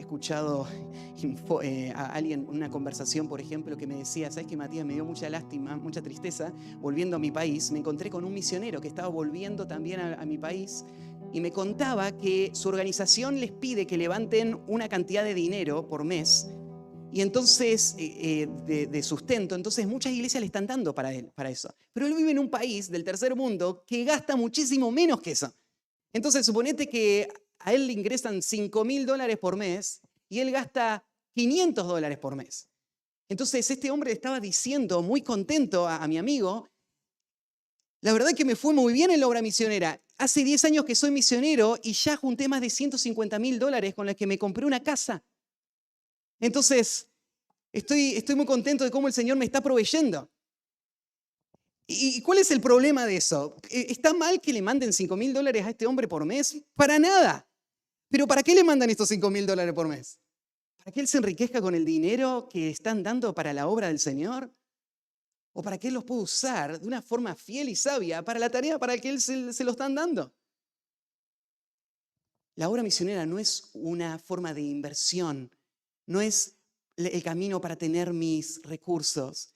escuchado a alguien, una conversación, por ejemplo, que me decía, ¿sabes qué, Matías? Me dio mucha lástima, mucha tristeza, volviendo a mi país. Me encontré con un misionero que estaba volviendo también a mi país y me contaba que su organización les pide que levanten una cantidad de dinero por mes y entonces de sustento. Entonces muchas iglesias le están dando para él, para eso. Pero él vive en un país del tercer mundo que gasta muchísimo menos que eso. Entonces, suponete que a él le ingresan $5.000 por mes y él gasta $500 por mes. Entonces, este hombre estaba diciendo, muy contento a mi amigo, la verdad es que me fue muy bien en la obra misionera. Hace 10 años que soy misionero y ya junté más de $150.000 con los que me compré una casa. Entonces, estoy muy contento de cómo el Señor me está proveyendo. ¿Y cuál es el problema de eso? ¿Está mal que le manden $5.000 a este hombre por mes? Para nada. ¿Pero para qué le mandan estos $5.000 por mes? ¿Para que él se enriquezca con el dinero que están dando para la obra del Señor? ¿O para que él los pueda usar de una forma fiel y sabia para la tarea para la que él se lo están dando? La obra misionera no es una forma de inversión, no es el camino para tener mis recursos,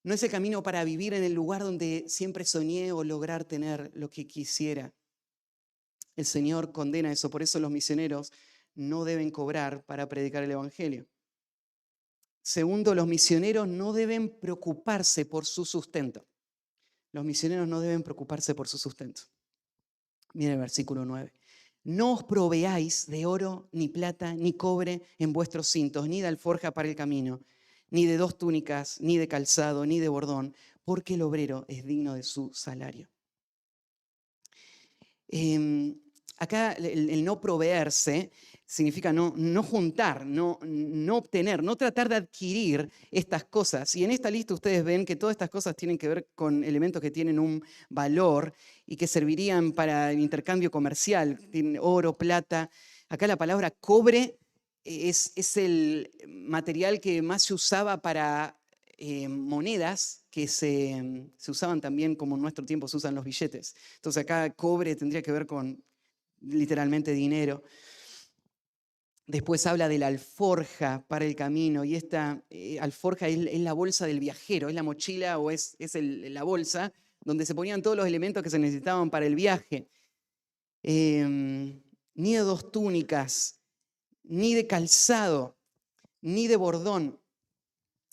no es el camino para vivir en el lugar donde siempre soñé o lograr tener lo que quisiera. El Señor condena eso, por eso los misioneros no deben cobrar para predicar el Evangelio. Segundo, los misioneros no deben preocuparse por su sustento. Los misioneros no deben preocuparse por su sustento. Miren el versículo 9. No os proveáis de oro, ni plata, ni cobre en vuestros cintos, ni de alforja para el camino, ni de 2 túnicas, ni de calzado, ni de bordón, porque el obrero es digno de su salario. Acá el no proveerse significa no juntar, no obtener, no tratar de adquirir estas cosas. Y en esta lista ustedes ven que todas estas cosas tienen que ver con elementos que tienen un valor y que servirían para el intercambio comercial. Tienen oro, plata. Acá la palabra cobre es el material que más se usaba para monedas que se usaban también, como en nuestro tiempo se usan los billetes. Entonces acá cobre tendría que ver con literalmente dinero. Después habla de la alforja para el camino, y esta alforja es la bolsa del viajero, es la mochila o es la bolsa donde se ponían todos los elementos que se necesitaban para el viaje. Ni de 2 túnicas, ni de calzado, ni de bordón.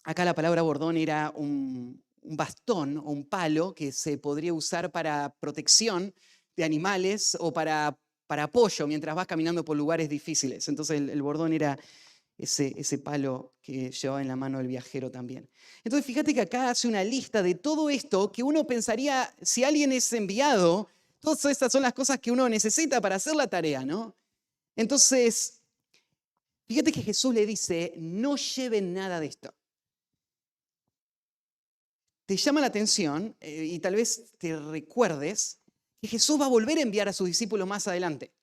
Acá la palabra bordón era un bastón o un palo que se podría usar para protección de animales o para apoyo mientras vas caminando por lugares difíciles. Entonces el bordón era ese palo que llevaba en la mano el viajero también. Entonces fíjate que acá hace una lista de todo esto que uno pensaría, si alguien es enviado, todas estas son las cosas que uno necesita para hacer la tarea, ¿no? Entonces, fíjate que Jesús le dice, no lleven nada de esto. Te llama la atención y tal vez te recuerdes que Jesús va a volver a enviar a sus discípulos más adelante.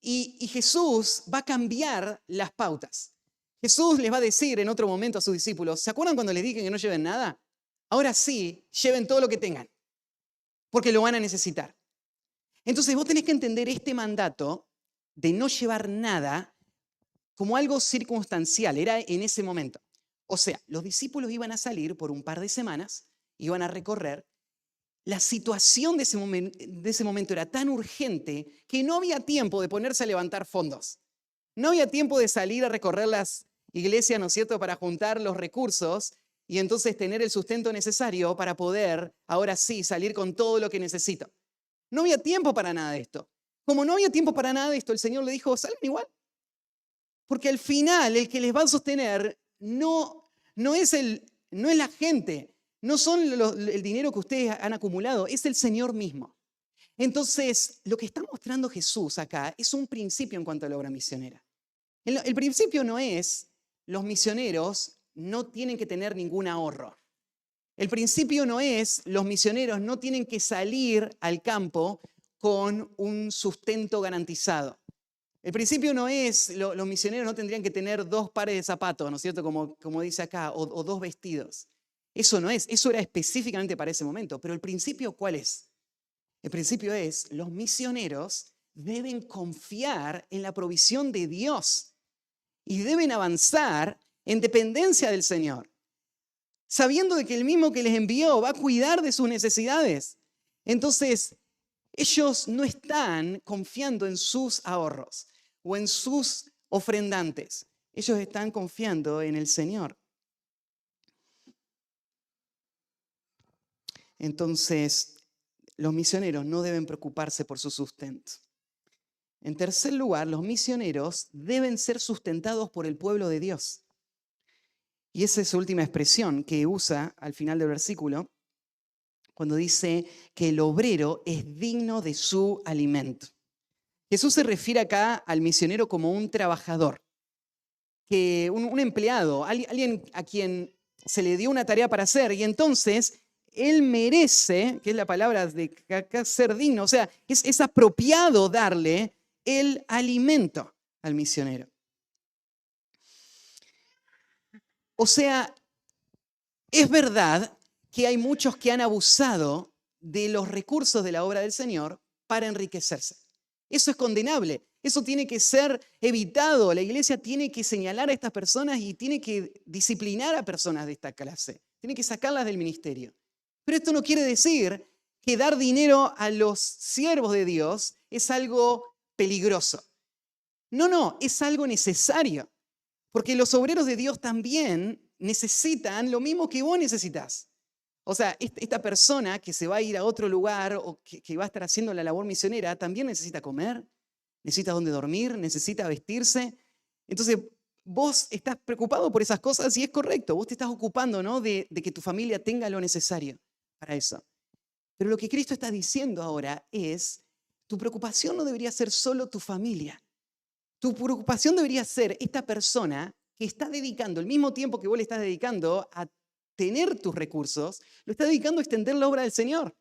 Y Jesús va a cambiar las pautas. Jesús les va a decir en otro momento a sus discípulos, ¿se acuerdan cuando les dije que no lleven nada? Ahora sí, lleven todo lo que tengan, porque lo van a necesitar. Entonces vos tenés que entender este mandato de no llevar nada como algo circunstancial, era en ese momento. O sea, los discípulos iban a salir por un par de semanas, iban a recorrer. La situación de ese momento era tan urgente que no había tiempo de ponerse a levantar fondos. No había tiempo de salir a recorrer las iglesias, ¿no es cierto?, para juntar los recursos y entonces tener el sustento necesario para poder, ahora sí, salir con todo lo que necesito. No había tiempo para nada de esto. Como no había tiempo para nada de esto, el Señor le dijo, salgan igual. Porque al final el que les va a sostener no es la gente, no son el dinero que ustedes han acumulado, es el Señor mismo. Entonces, lo que está mostrando Jesús acá es un principio en cuanto a la obra misionera. El principio no es los misioneros no tienen que tener ningún ahorro. El principio no es los misioneros no tienen que salir al campo con un sustento garantizado. El principio no es, los misioneros no tendrían que tener 2 pares de zapatos, ¿no es cierto? Como dice acá, o 2 vestidos. Eso no es, eso era específicamente para ese momento. Pero el principio, ¿cuál es? El principio es, los misioneros deben confiar en la provisión de Dios. y deben avanzar en dependencia del Señor, sabiendo de que el mismo que les envió va a cuidar de sus necesidades. Entonces, ellos no están confiando en sus ahorros o en sus ofrendantes. Ellos están confiando en el Señor. Entonces, los misioneros no deben preocuparse por su sustento. En tercer lugar, los misioneros deben ser sustentados por el pueblo de Dios. Y esa es su última expresión que usa al final del versículo, cuando dice que el obrero es digno de su alimento. Jesús se refiere acá al misionero como un trabajador, que un empleado, alguien a quien se le dio una tarea para hacer, y entonces él merece, que es la palabra de acá, ser digno, o sea, es apropiado darle el alimento al misionero. O sea, es verdad que hay muchos que han abusado de los recursos de la obra del Señor para enriquecerse. Eso es condenable. Eso tiene que ser evitado. La iglesia tiene que señalar a estas personas y tiene que disciplinar a personas de esta clase. Tiene que sacarlas del ministerio. Pero esto no quiere decir que dar dinero a los siervos de Dios es algo peligroso. No, es algo necesario. Porque los obreros de Dios también necesitan lo mismo que vos necesitas. O sea, esta persona que se va a ir a otro lugar o que va a estar haciendo la labor misionera también necesita comer, necesita dónde dormir, necesita vestirse. Entonces, vos estás preocupado por esas cosas y es correcto. Vos te estás ocupando, ¿no?, de que tu familia tenga lo necesario para eso. Pero lo que Cristo está diciendo ahora es, tu preocupación no debería ser solo tu familia. Tu preocupación debería ser esta persona que está dedicando el mismo tiempo que vos le estás dedicando a tener tus recursos, lo está dedicando a extender la obra del Señor.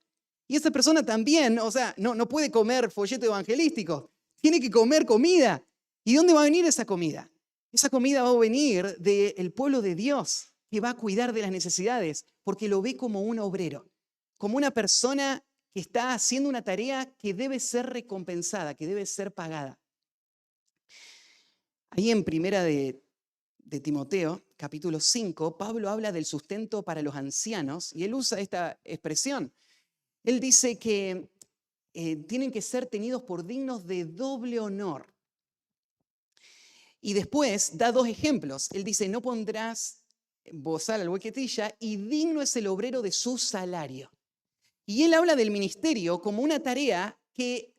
Y esa persona también, o sea, no puede comer folleto evangelístico, tiene que comer comida. ¿Y dónde va a venir esa comida? Esa comida va a venir del pueblo de Dios, que va a cuidar de las necesidades, porque lo ve como un obrero, como una persona que está haciendo una tarea que debe ser recompensada, que debe ser pagada. Ahí en primera de Timoteo, capítulo 5, Pablo habla del sustento para los ancianos y él usa esta expresión. Él dice que tienen que ser tenidos por dignos de doble honor. Y después da dos ejemplos. Él dice, no pondrás bozal al huequetilla y digno es el obrero de su salario. Y él habla del ministerio como una tarea que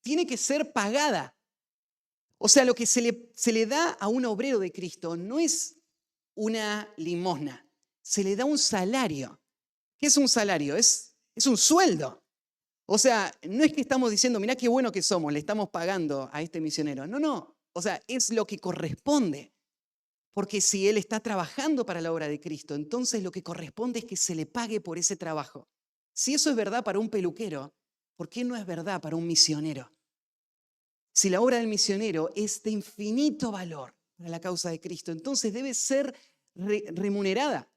tiene que ser pagada. O sea, lo que se le da a un obrero de Cristo no es una limosna, se le da un salario. ¿Qué es un salario? Es un sueldo. O sea, no es que estamos diciendo, mirá qué bueno que somos, le estamos pagando a este misionero. No. O sea, es lo que corresponde. Porque si él está trabajando para la obra de Cristo, entonces lo que corresponde es que se le pague por ese trabajo. Si eso es verdad para un peluquero, ¿por qué no es verdad para un misionero? Si la obra del misionero es de infinito valor para la causa de Cristo, entonces debe ser remunerada.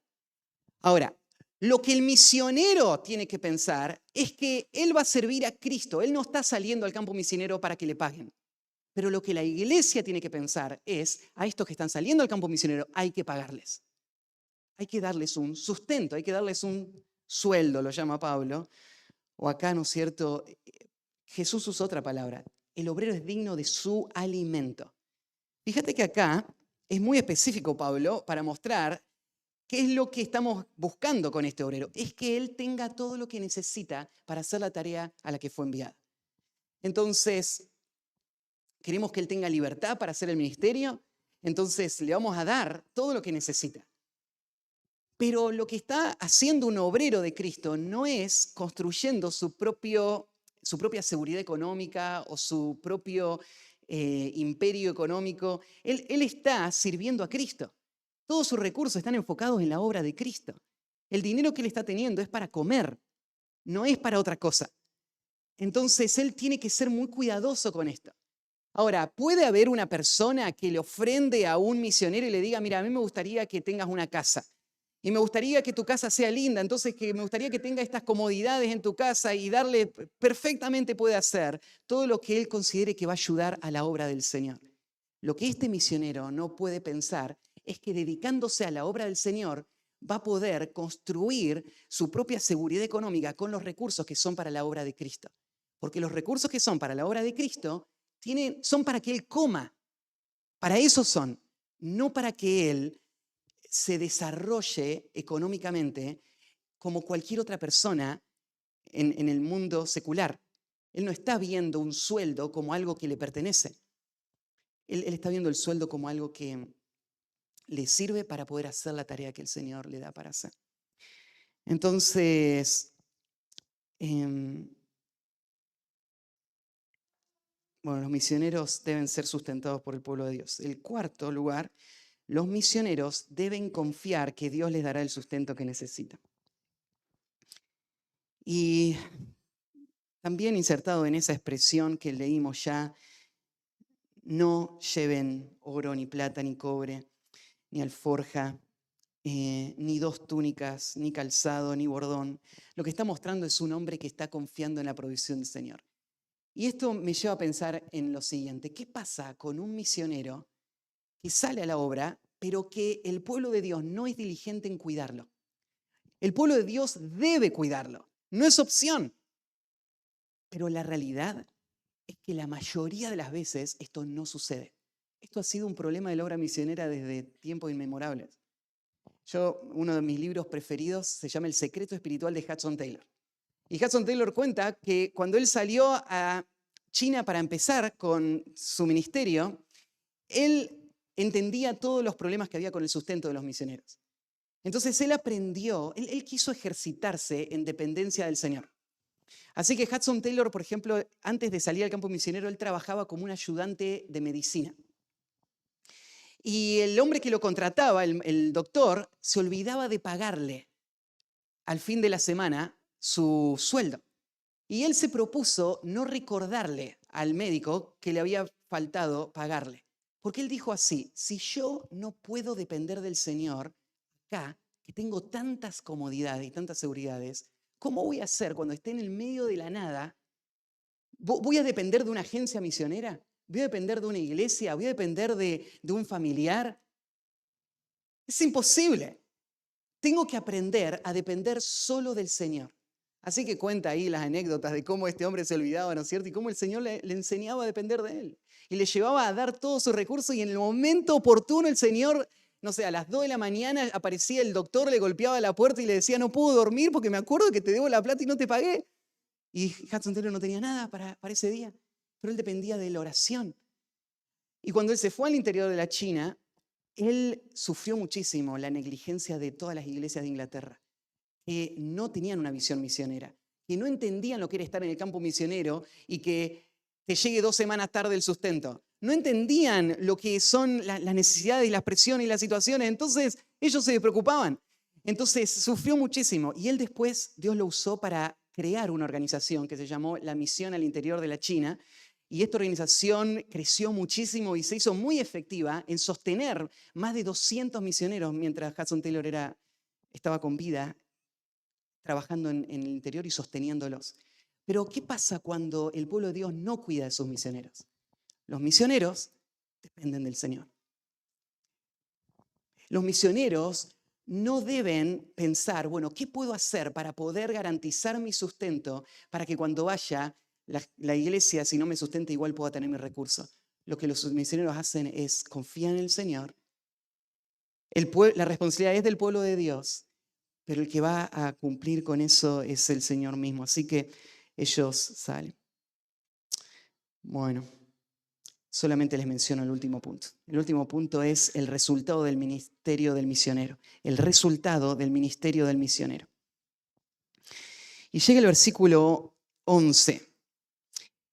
Ahora, lo que el misionero tiene que pensar es que él va a servir a Cristo. Él no está saliendo al campo misionero para que le paguen. Pero lo que la iglesia tiene que pensar es, a estos que están saliendo al campo misionero hay que pagarles. Hay que darles un sustento, hay que darles un sueldo, lo llama Pablo. O acá, ¿no es cierto? Jesús usó otra palabra. El obrero es digno de su alimento. Fíjate que acá es muy específico Pablo para mostrar qué es lo que estamos buscando con este obrero. Es que él tenga todo lo que necesita para hacer la tarea a la que fue enviado. Entonces, queremos que él tenga libertad para hacer el ministerio, entonces le vamos a dar todo lo que necesita. Pero lo que está haciendo un obrero de Cristo no es construyendo su propia seguridad económica o su propio imperio económico. Él está sirviendo a Cristo. Todos sus recursos están enfocados en la obra de Cristo. El dinero que él está teniendo es para comer, no es para otra cosa. Entonces él tiene que ser muy cuidadoso con esto. Ahora, ¿puede haber una persona que le ofrende a un misionero y le diga, mira, a mí me gustaría que tengas una casa y me gustaría que tu casa sea linda, entonces que me gustaría que tenga estas comodidades en tu casa y darle, perfectamente puede hacer todo lo que él considere que va a ayudar a la obra del Señor? Lo que este misionero no puede pensar es que dedicándose a la obra del Señor va a poder construir su propia seguridad económica con los recursos que son para la obra de Cristo. Porque los recursos que son para la obra de Cristo son para que Él coma. Para eso son, no para que Él se desarrolle económicamente como cualquier otra persona en el mundo secular. Él no está viendo un sueldo como algo que le pertenece. Él está viendo el sueldo como algo que le sirve para poder hacer la tarea que el Señor le da para hacer. Entonces, los misioneros deben ser sustentados por el pueblo de Dios. El cuarto lugar, los misioneros deben confiar que Dios les dará el sustento que necesitan. Y también insertado en esa expresión que leímos ya, no lleven oro, ni plata, ni cobre, ni alforja, ni 2 túnicas, ni calzado, ni bordón. Lo que está mostrando es un hombre que está confiando en la provisión del Señor. Y esto me lleva a pensar en lo siguiente. ¿Qué pasa con un misionero que sale a la obra, pero que el pueblo de Dios no es diligente en cuidarlo? El pueblo de Dios debe cuidarlo, no es opción. Pero la realidad es que la mayoría de las veces esto no sucede. Esto ha sido un problema de la obra misionera desde tiempos inmemorables. Uno de mis libros preferidos se llama El secreto espiritual de Hudson Taylor. Y Hudson Taylor cuenta que cuando él salió a China para empezar con su ministerio, él entendía todos los problemas que había con el sustento de los misioneros. Entonces él aprendió, él quiso ejercitarse en dependencia del Señor. Así que Hudson Taylor, por ejemplo, antes de salir al campo misionero, él trabajaba como un ayudante de medicina. Y el hombre que lo contrataba, el doctor, se olvidaba de pagarle al fin de la semana su sueldo. Y él se propuso no recordarle al médico que le había faltado pagarle. Porque él dijo así: si yo no puedo depender del Señor acá, que tengo tantas comodidades y tantas seguridades, ¿cómo voy a hacer cuando esté en el medio de la nada? ¿Voy a depender de una agencia misionera? ¿Voy a depender de una iglesia? ¿Voy a depender de un familiar? Es imposible. Tengo que aprender a depender solo del Señor. Así que cuenta ahí las anécdotas de cómo este hombre se olvidaba, ¿no es cierto? Y cómo el Señor le enseñaba a depender de Él. Y le llevaba a dar todos sus recursos y en el momento oportuno el Señor, no sé, a las 2 de la mañana aparecía el doctor, le golpeaba la puerta y le decía: no puedo dormir porque me acuerdo que te debo la plata y no te pagué. Y Hudson Taylor no tenía nada para ese día, pero él dependía de la oración. Y cuando él se fue al interior de la China, él sufrió muchísimo la negligencia de todas las iglesias de Inglaterra, que no tenían una visión misionera, que no entendían lo que era estar en el campo misionero y que te llegue 2 semanas tarde el sustento. No entendían lo que son las necesidades y las presiones y las situaciones, entonces ellos se preocupaban. Entonces sufrió muchísimo y él después, Dios lo usó para crear una organización que se llamó la Misión al Interior de la China. Y esta organización creció muchísimo y se hizo muy efectiva en sostener más de 200 misioneros mientras Hudson Taylor estaba con vida, trabajando en el interior y sosteniéndolos. Pero ¿qué pasa cuando el pueblo de Dios no cuida de sus misioneros? Los misioneros dependen del Señor. Los misioneros no deben pensar, bueno, ¿qué puedo hacer para poder garantizar mi sustento para que cuando vaya la iglesia, si no me sustenta, igual pueda tener mis recursos? Lo que los misioneros hacen es confiar en el Señor. La responsabilidad es del pueblo de Dios, pero el que va a cumplir con eso es el Señor mismo. Así que ellos salen. Bueno, solamente les menciono el último punto. El último punto es el resultado del ministerio del misionero. El resultado del ministerio del misionero. Y llega el versículo 11.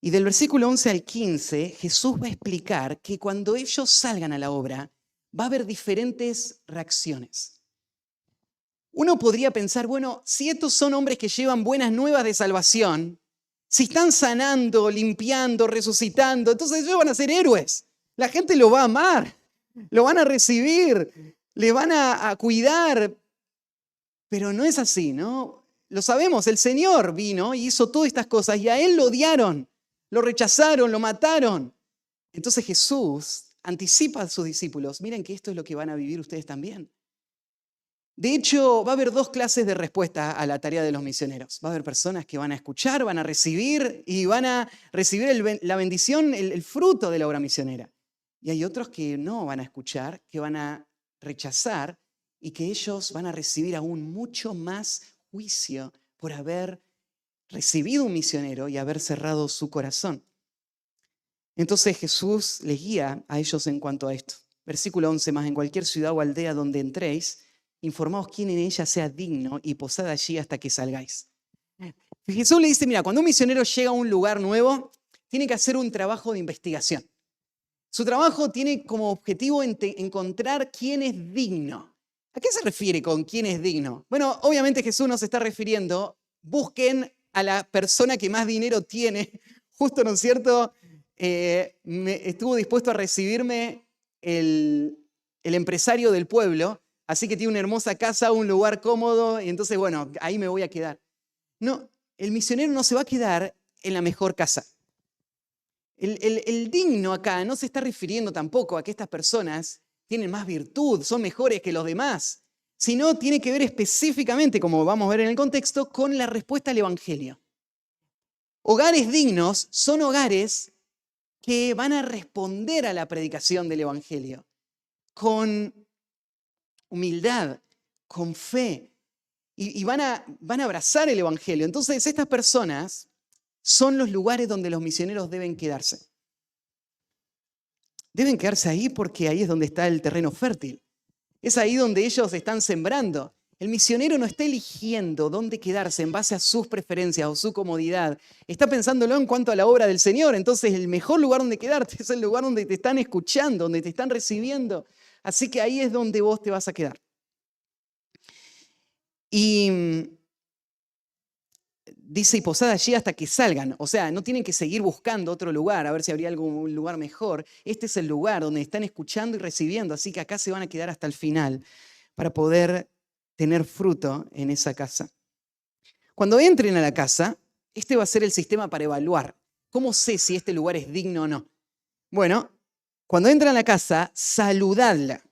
Y del versículo 11 al 15, Jesús va a explicar que cuando ellos salgan a la obra, va a haber diferentes reacciones. Uno podría pensar, bueno, si estos son hombres que llevan buenas nuevas de salvación, si están sanando, limpiando, resucitando, entonces ellos van a ser héroes. La gente lo va a amar, lo van a recibir, le van a cuidar. Pero no es así, ¿no? Lo sabemos, el Señor vino y hizo todas estas cosas y a Él lo odiaron, lo rechazaron, lo mataron. Entonces Jesús anticipa a sus discípulos, miren que esto es lo que van a vivir ustedes también. De hecho, va a haber dos clases de respuesta a la tarea de los misioneros. Va a haber personas que van a escuchar, van a recibir y van a recibir la bendición, el fruto de la obra misionera. Y hay otros que no van a escuchar, que van a rechazar y que ellos van a recibir aún mucho más juicio por haber recibido un misionero y haber cerrado su corazón. Entonces Jesús les guía a ellos en cuanto a esto. Versículo 11, más en cualquier ciudad o aldea donde entréis, informaos quién en ella sea digno y posad allí hasta que salgáis. Jesús le dice, mira, cuando un misionero llega a un lugar nuevo, tiene que hacer un trabajo de investigación. Su trabajo tiene como objetivo encontrar quién es digno. ¿A qué se refiere con quién es digno? Bueno, obviamente Jesús nos está refiriendo, busquen a la persona que más dinero tiene. Justo, ¿no es cierto? Estuvo dispuesto a recibirme el empresario del pueblo, así que tiene una hermosa casa, un lugar cómodo, y entonces, bueno, ahí me voy a quedar. No, el misionero no se va a quedar en la mejor casa. El digno acá no se está refiriendo tampoco a que estas personas tienen más virtud, son mejores que los demás, sino tiene que ver específicamente, como vamos a ver en el contexto, con la respuesta al Evangelio. Hogares dignos son hogares que van a responder a la predicación del Evangelio con humildad, con fe, y van a abrazar el Evangelio. Entonces, estas personas son los lugares donde los misioneros deben quedarse. Deben quedarse ahí porque ahí es donde está el terreno fértil. Es ahí donde ellos están sembrando. El misionero no está eligiendo dónde quedarse en base a sus preferencias o su comodidad. Está pensándolo en cuanto a la obra del Señor. Entonces, el mejor lugar donde quedarte es el lugar donde te están escuchando, donde te están recibiendo. Así que ahí es donde vos te vas a quedar. Y dice, y posad allí hasta que salgan. O sea, no tienen que seguir buscando otro lugar, a ver si habría algún lugar mejor. Este es el lugar donde están escuchando y recibiendo. Así que acá se van a quedar hasta el final para poder tener fruto en esa casa. Cuando entren a la casa, este va a ser el sistema para evaluar. ¿Cómo sé si este lugar es digno o no? Bueno, cuando entran a la casa, saludadla.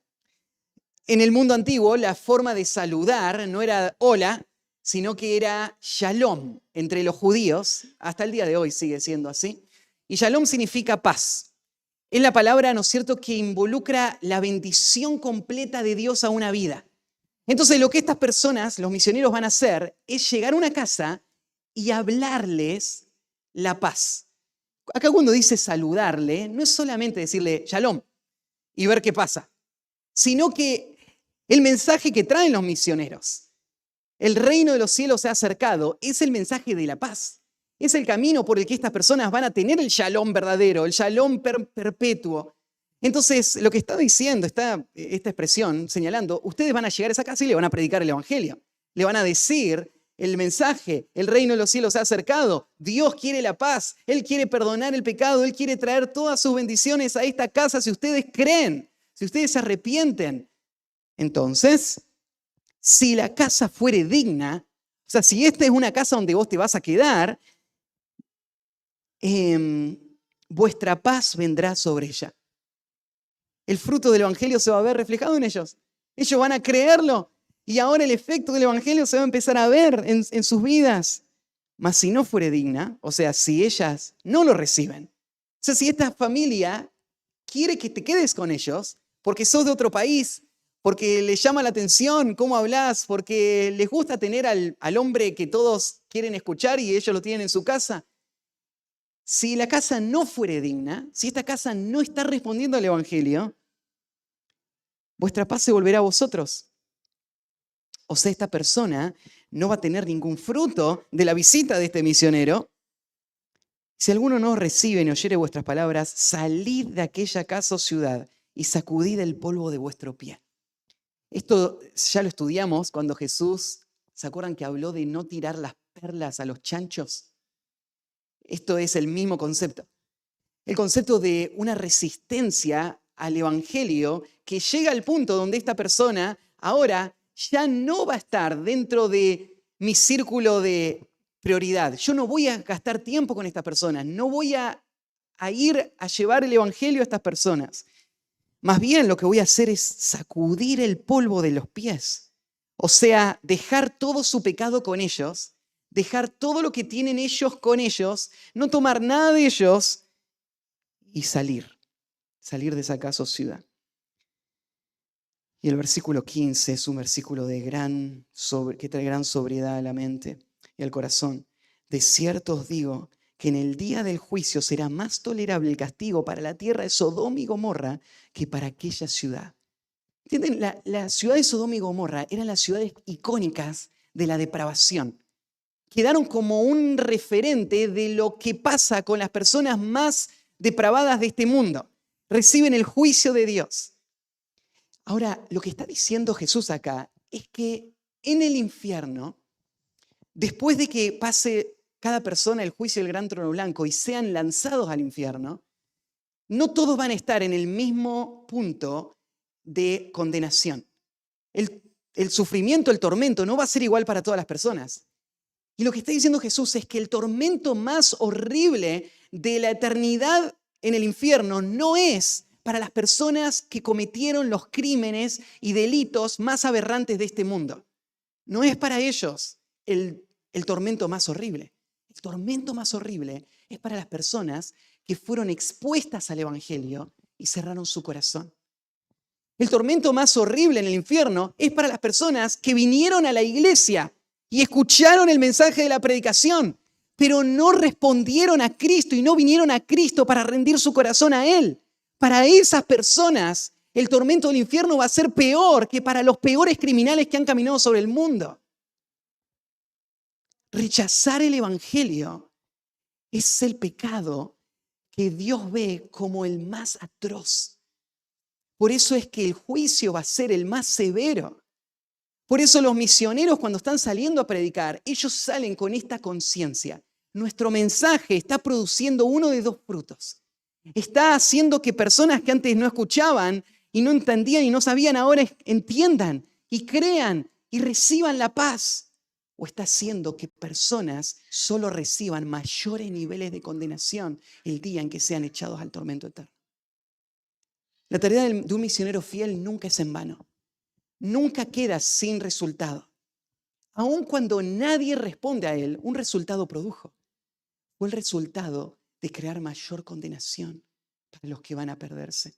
En el mundo antiguo, la forma de saludar no era hola, sino que era shalom entre los judíos. Hasta el día de hoy sigue siendo así. Y shalom significa paz. Es la palabra, ¿no es cierto?, que involucra la bendición completa de Dios a una vida. Entonces, lo que estas personas, los misioneros, van a hacer es llegar a una casa y hablarles la paz. Acá cuando dice saludarle, no es solamente decirle shalom y ver qué pasa, sino que el mensaje que traen los misioneros, el reino de los cielos se ha acercado, es el mensaje de la paz. Es el camino por el que estas personas van a tener el shalom verdadero, el shalom perpetuo. Entonces, lo que está diciendo esta expresión, señalando, ustedes van a llegar a esa casa y le van a predicar el Evangelio. Le van a decir el mensaje, el reino de los cielos se ha acercado, Dios quiere la paz, Él quiere perdonar el pecado, Él quiere traer todas sus bendiciones a esta casa si ustedes creen, si ustedes se arrepienten. Entonces, si la casa fuere digna, o sea, si esta es una casa donde vos te vas a quedar, vuestra paz vendrá sobre ella. El fruto del Evangelio se va a ver reflejado en ellos. Ellos van a creerlo y ahora el efecto del Evangelio se va a empezar a ver en sus vidas. Mas si no fuere digna, o sea, si ellas no lo reciben, o sea, si esta familia quiere que te quedes con ellos porque sos de otro país, porque les llama la atención cómo hablas, porque les gusta tener al hombre que todos quieren escuchar y ellos lo tienen en su casa. Si la casa no fuere digna, si esta casa no está respondiendo al Evangelio, vuestra paz se volverá a vosotros. O sea, esta persona no va a tener ningún fruto de la visita de este misionero. Si alguno no os recibe ni oyere vuestras palabras, salid de aquella casa o ciudad y sacudid el polvo de vuestro pie. Esto ya lo estudiamos cuando Jesús, ¿se acuerdan que habló de no tirar las perlas a los chanchos? Esto es el mismo concepto. El concepto de una resistencia al Evangelio que llega al punto donde esta persona ahora ya no va a estar dentro de mi círculo de prioridad. Yo no voy a gastar tiempo con estas personas, no voy a ir a llevar el Evangelio a estas personas. Más bien lo que voy a hacer es sacudir el polvo de los pies. O sea, dejar todo su pecado con ellos, dejar todo lo que tienen ellos con ellos, no tomar nada de ellos y salir de esa casa o ciudad. Y el versículo 15 es un versículo que trae gran sobriedad a la mente y al corazón. De cierto os digo que en el día del juicio será más tolerable el castigo para la tierra de Sodoma y Gomorra que para aquella ciudad. ¿Entienden? La ciudad de Sodoma y Gomorra eran las ciudades icónicas de la depravación. Quedaron como un referente de lo que pasa con las personas más depravadas de este mundo. Reciben el juicio de Dios. Ahora, lo que está diciendo Jesús acá es que en el infierno, después de que pase cada persona el juicio del gran trono blanco y sean lanzados al infierno, no todos van a estar en el mismo punto de condenación. El sufrimiento, el tormento no va a ser igual para todas las personas. Y lo que está diciendo Jesús es que el tormento más horrible de la eternidad en el infierno no es para las personas que cometieron los crímenes y delitos más aberrantes de este mundo. No es para ellos el tormento más horrible. El tormento más horrible es para las personas que fueron expuestas al Evangelio y cerraron su corazón. El tormento más horrible en el infierno es para las personas que vinieron a la iglesia y escucharon el mensaje de la predicación, pero no respondieron a Cristo y no vinieron a Cristo para rendir su corazón a Él. Para esas personas, el tormento del infierno va a ser peor que para los peores criminales que han caminado sobre el mundo. Rechazar el Evangelio es el pecado que Dios ve como el más atroz. Por eso es que el juicio va a ser el más severo. Por eso los misioneros, cuando están saliendo a predicar, ellos salen con esta conciencia. Nuestro mensaje está produciendo uno de dos frutos. Está haciendo que personas que antes no escuchaban y no entendían y no sabían, ahora entiendan y crean y reciban la paz. O está haciendo que personas solo reciban mayores niveles de condenación el día en que sean echados al tormento eterno. La tarea de un misionero fiel nunca es en vano. Nunca queda sin resultado. Aun cuando nadie responde a él, un resultado produjo. Fue el resultado de crear mayor condenación para los que van a perderse.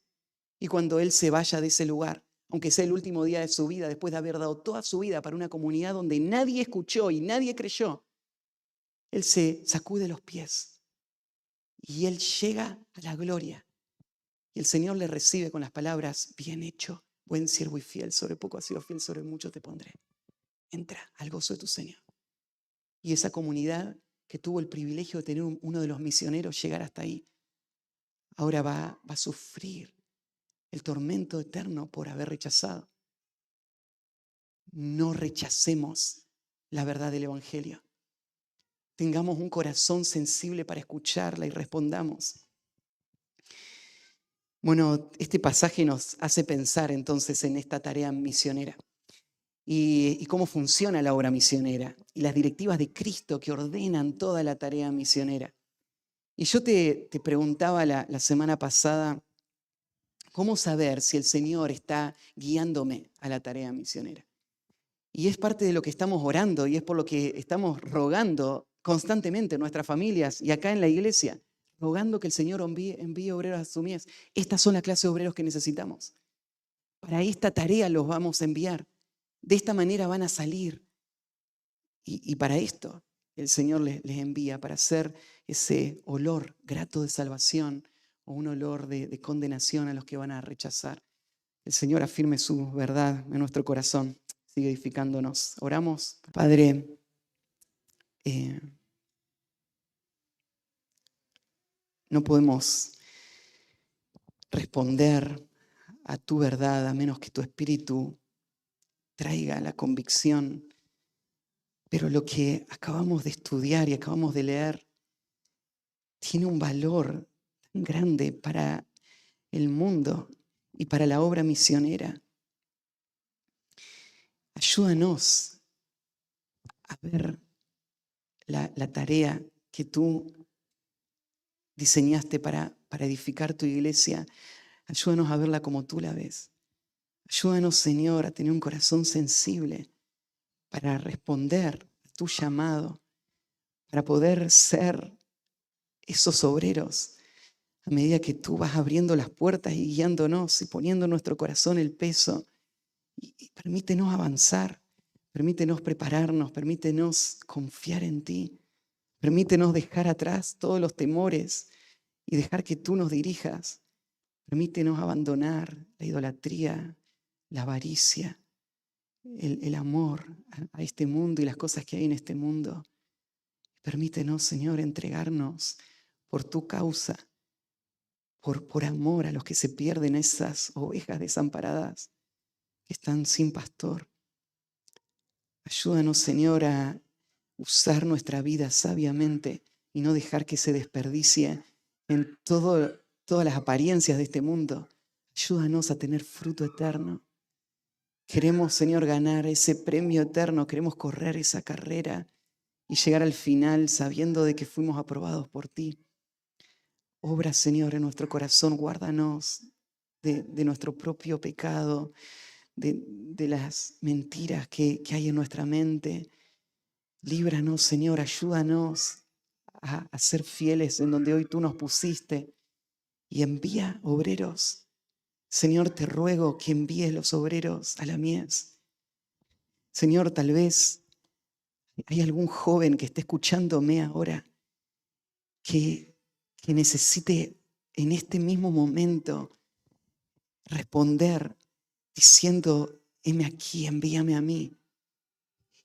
Y cuando él se vaya de ese lugar, aunque sea el último día de su vida, después de haber dado toda su vida para una comunidad donde nadie escuchó y nadie creyó, él se sacude los pies y él llega a la gloria. Y el Señor le recibe con las palabras: bien hecho, buen siervo y fiel, sobre poco has sido fiel, sobre mucho te pondré. Entra al gozo de tu Señor. Y esa comunidad que tuvo el privilegio de tener uno de los misioneros llegar hasta ahí, ahora va a sufrir el tormento eterno por haber rechazado. No rechacemos la verdad del Evangelio. Tengamos un corazón sensible para escucharla y respondamos. Bueno, este pasaje nos hace pensar entonces en esta tarea misionera y cómo funciona la obra misionera y las directivas de Cristo que ordenan toda la tarea misionera. Y yo te preguntaba la semana pasada, ¿cómo saber si el Señor está guiándome a la tarea misionera? Y es parte de lo que estamos orando y es por lo que estamos rogando constantemente en nuestras familias y acá en la iglesia, rogando que el Señor envíe obreros a su mies. Estas son la clase de obreros que necesitamos. Para esta tarea los vamos a enviar. De esta manera van a salir. Y para esto el Señor les envía, para hacer ese olor grato de salvación o un olor de condenación a los que van a rechazar. El Señor afirme su verdad en nuestro corazón. Sigue edificándonos. Oramos. Padre, no podemos responder a tu verdad a menos que tu Espíritu traiga la convicción. Pero lo que acabamos de estudiar y acabamos de leer tiene un valor tan grande para el mundo y para la obra misionera. Ayúdanos a ver la tarea que tú diseñaste para edificar tu iglesia. Ayúdanos a verla como tú la ves. Ayúdanos, Señor, a tener un corazón sensible para responder a tu llamado, para poder ser esos obreros a medida que tú vas abriendo las puertas y guiándonos y poniendo en nuestro corazón el peso. Y permítenos avanzar, permítenos prepararnos, permítenos confiar en ti, permítenos dejar atrás todos los temores y dejar que tú nos dirijas. Permítenos abandonar la idolatría, la avaricia, el amor a este mundo y las cosas que hay en este mundo. Permítenos, Señor, entregarnos por tu causa, por amor a los que se pierden, esas ovejas desamparadas que están sin pastor. Ayúdanos, Señor, a usar nuestra vida sabiamente y no dejar que se desperdicie en todas las apariencias de este mundo. Ayúdanos a tener fruto eterno. Queremos, Señor, ganar ese premio eterno. Queremos correr esa carrera y llegar al final sabiendo de que fuimos aprobados por ti. Obra, Señor, en nuestro corazón. Guárdanos de nuestro propio pecado, de las mentiras que hay en nuestra mente. Líbranos, Señor, ayúdanos a ser fieles en donde hoy tú nos pusiste y envía obreros. Señor, te ruego que envíes los obreros a la mies. Señor, tal vez hay algún joven que esté escuchándome ahora que necesite en este mismo momento responder diciendo, heme aquí, envíame a mí.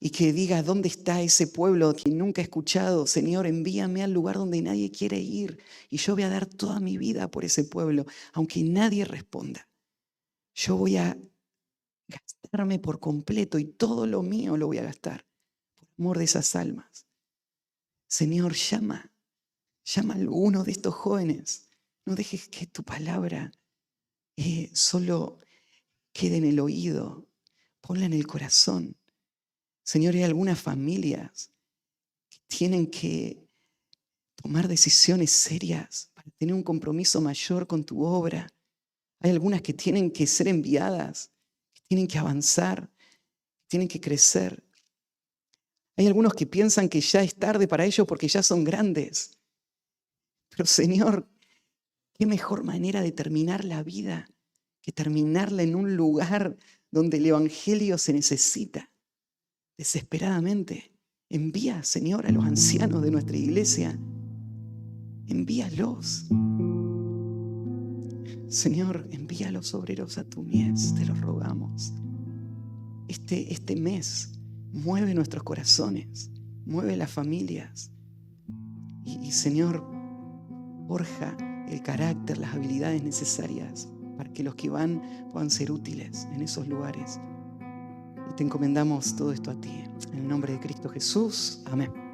Y que diga, ¿dónde está ese pueblo que nunca he escuchado? Señor, envíame al lugar donde nadie quiere ir. Y yo voy a dar toda mi vida por ese pueblo, aunque nadie responda. Yo voy a gastarme por completo y todo lo mío lo voy a gastar por amor de esas almas. Señor, llama a alguno de estos jóvenes. No dejes que tu palabra solo quede en el oído. Ponla en el corazón. Señor, hay algunas familias que tienen que tomar decisiones serias para tener un compromiso mayor con tu obra. Hay algunas que tienen que ser enviadas, que tienen que avanzar, que tienen que crecer. Hay algunos que piensan que ya es tarde para ellos porque ya son grandes. Pero Señor, qué mejor manera de terminar la vida que terminarla en un lugar donde el evangelio se necesita desesperadamente. Envía, Señor, a los ancianos de nuestra iglesia. Envíalos. Señor, envía a los obreros a tu mies, te lo rogamos. Este mes mueve nuestros corazones, mueve las familias. Y Señor, forja el carácter, las habilidades necesarias para que los que van puedan ser útiles en esos lugares. Y te encomendamos todo esto a ti. En el nombre de Cristo Jesús. Amén.